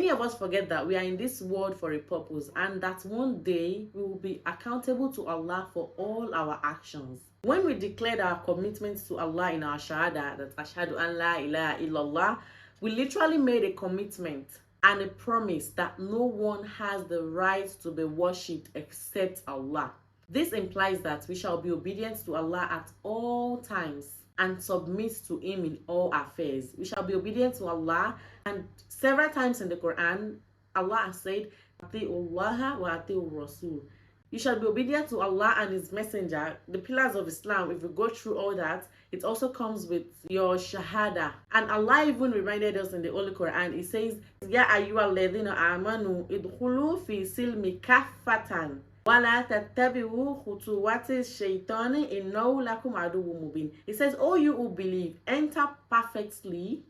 Many of us forget that we are in this world for a purpose, and that one day we will be accountable to Allah for all our actions. When we declared our commitment to Allah in our shahada, that ashhadu an la ilaha illallah, we literally made a commitment and a promise that no one has the right to be worshipped except Allah. This implies that we shall be obedient to Allah at all times and submit to Him in all affairs. We shall be obedient to Allah, and several times in the Quran, Allah has said, "Ati'ullaha wa ati'ur Rasul." You shall be obedient to Allah and His Messenger. The pillars of Islam, if we go through all that, it also comes with your shahada. And Allah even reminded us in the Holy Quran, He says, "Ya ayyuhalladhina amanu idkhulu fi silmi kaffatan. Wala tattabi'u khutuwati shaytani innahu lakum aduwwun mubin." It says, "Oh, you who believe, enter perfectly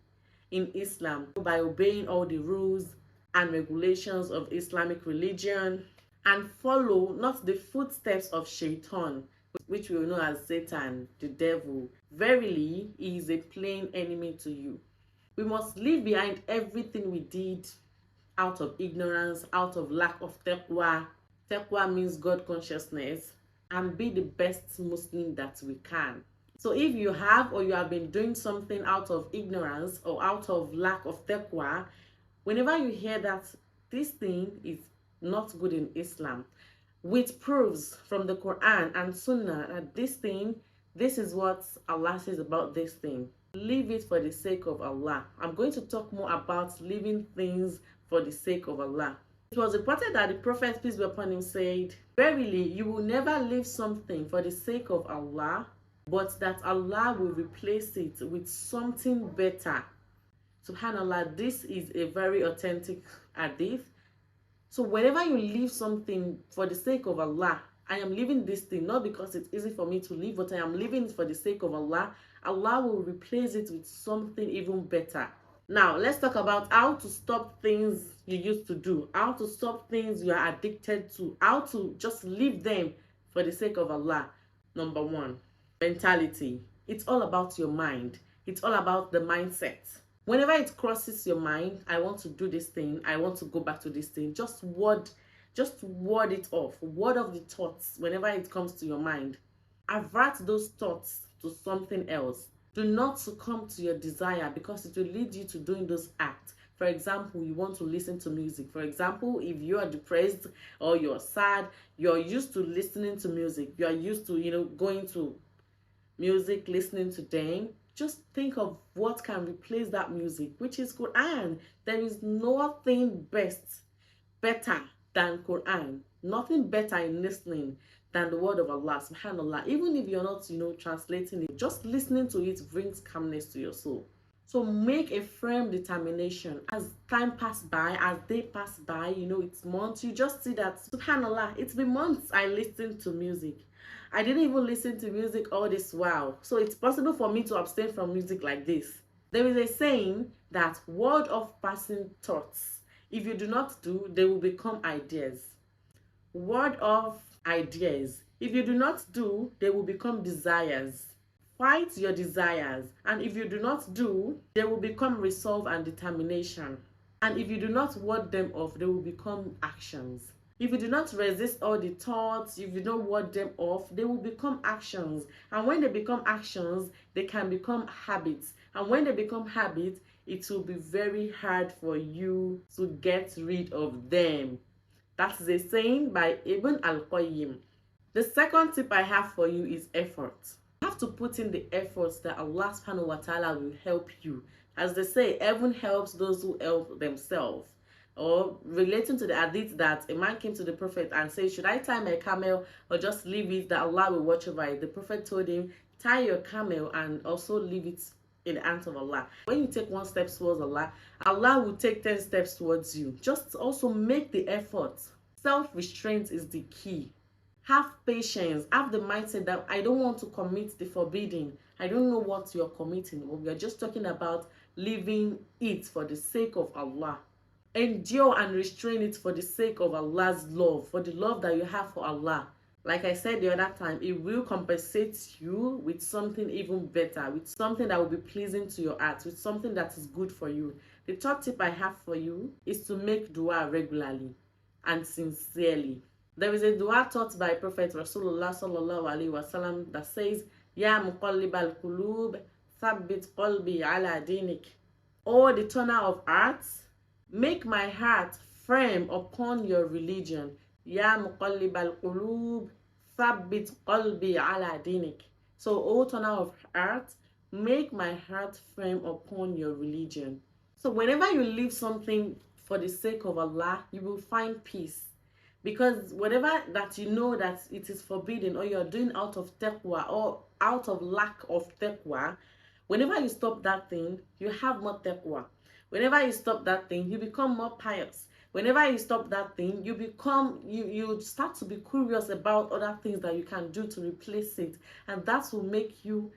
in Islam by obeying all the rules and regulations of Islamic religion, and follow not the footsteps of Shaitan, which we know as Satan, the devil. Verily, he is a plain enemy to you." We must leave behind everything we did out of ignorance, out of lack of taqwa. Taqwa means God consciousness, and be the best Muslim that we can. So if you have or you have been doing something out of ignorance or out of lack of taqwa, whenever you hear that this thing is not good in Islam, with proofs from the Quran and Sunnah that this is what Allah says about this thing, leave it for the sake of Allah. I'm going to talk more about leaving things for the sake of Allah. It was reported that the Prophet, peace be upon him, said, "Verily, you will never leave something for the sake of Allah, but that Allah will replace it with something better." Subhanallah, this is a very authentic hadith. So whenever you leave something for the sake of Allah, I am leaving this thing not because it's easy for me to leave, but I am leaving it for the sake of Allah, Allah will replace it with something even better. Now, let's talk about how to stop things you used to do, how to stop things you are addicted to, how to just leave them for the sake of Allah. Number one, mentality. It's all about your mind. It's all about the mindset. Whenever it crosses your mind, I want to do this thing, I want to go back to this thing, just ward it off. Ward off the thoughts whenever it comes to your mind. Avert those thoughts to something else. Do not succumb to your desire, because it will lead you to doing those acts. For example, you want to listen to music. For example, if you are depressed or you're sad, you're used to listening to music. You are used to, going to music, listening to them. Just think of what can replace that music, which is Quran. There is nothing better than Quran. Nothing better in listening than the word of Allah, subhanallah. Even if you're not, translating it, just listening to it brings calmness to your soul. So make a firm determination. As time pass by, as day pass by, it's months, you just see that, subhanallah, it's been months I listened to music. I didn't even listen to music all this while. So it's possible for me to abstain from music like this. There is a saying that word of passing thoughts, if you do not do, they will become ideas. Word of ideas, if you do not do, they will become desires. Fight your desires, and if you do not do, they will become resolve and determination. And if you do not ward them off, they will become actions. If you do not resist all the thoughts, if you don't ward them off, they will become actions. And when they become actions, they can become habits. And when they become habits, it will be very hard for you to get rid of them. That's a saying by Ibn al-Qayyim. The second tip I have for you is effort. You have to put in the efforts that Allah subhanahu wa ta'ala will help you. As they say, heaven helps those who help themselves. Or relating to the hadith that a man came to the Prophet and said, "Should I tie my camel or just leave it that Allah will watch over it?" The Prophet told him, "Tie your camel and also leave it in the hands of Allah." When you take one step towards Allah, Allah will take 10 steps towards you. Just also make the effort. Self-restraint is the key. Have patience. Have the mindset that I don't want to commit the forbidden. I don't know what you're committing. We are just talking about leaving it for the sake of Allah. Endure and restrain it for the sake of Allah's love, for the love that you have for Allah. Like I said the other time, it will compensate you with something even better, with something that will be pleasing to your heart, with something that is good for you. The third tip I have for you is to make dua regularly and sincerely. There is a dua taught by Prophet Rasulullah sallallahu alaihi wasallam that says, Ya muqallib al-qulub, thabbit qalbi ala dinik. O the turner of hearts, make my heart firm upon your religion. Ya muqallib al-qulub, thabbit qalbi ala dinik. So, O turner of hearts, make my heart firm upon your religion. So whenever you leave something for the sake of Allah, you will find peace. Because whatever that you know that it is forbidden or you're doing out of taqwa or out of lack of taqwa, whenever you stop that thing, you have more taqwa. Whenever you stop that thing, you become more pious. Whenever you stop that thing, you start to be curious about other things that you can do to replace it. And that will make you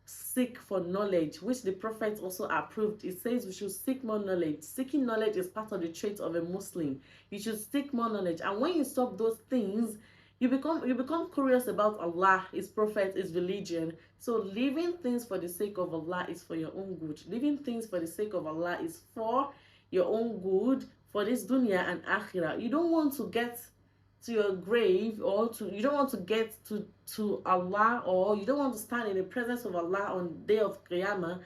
seek for knowledge, which the Prophet also approved. It says we should seek more knowledge. Seeking knowledge is part of the trait of a Muslim. You should seek more knowledge, and when you stop those things, you become curious about Allah, His Prophet, His religion. So leaving things for the sake of Allah is for your own good. Leaving things for the sake of Allah is for your own good, for this dunya and akhirah. You don't want to get to your grave, or you don't want to get to Allah, or you don't want to stand in the presence of Allah on the day of Qiyamah,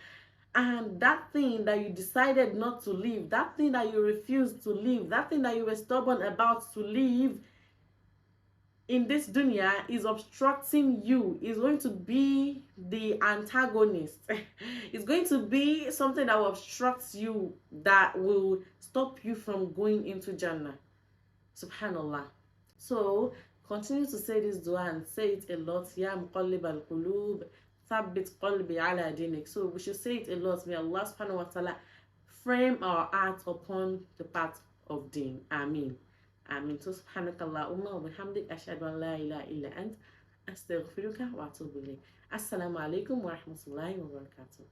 and that thing that you decided not to leave, that thing that you refused to leave, that thing that you were stubborn about to leave in this dunya is obstructing you, is going to be the antagonist. It's going to be something that will obstruct you, that will stop you from going into Jannah. Subhanallah. So continue to say this dua and say it a lot. Ya muqallib al-qulub, thabbit qalbi ala dinik. So we should say it a lot. May Allah subhanahu wa ta'ala frame our hearts upon the path of deen. Ameen. Ameen. So subhanakallahumma wa bihamdik, ashhadu an la ilaha illa ant, astaghfiruka wa atubu ilayk. Assalamu alaikum wa rahmatullahi wa barakatuh.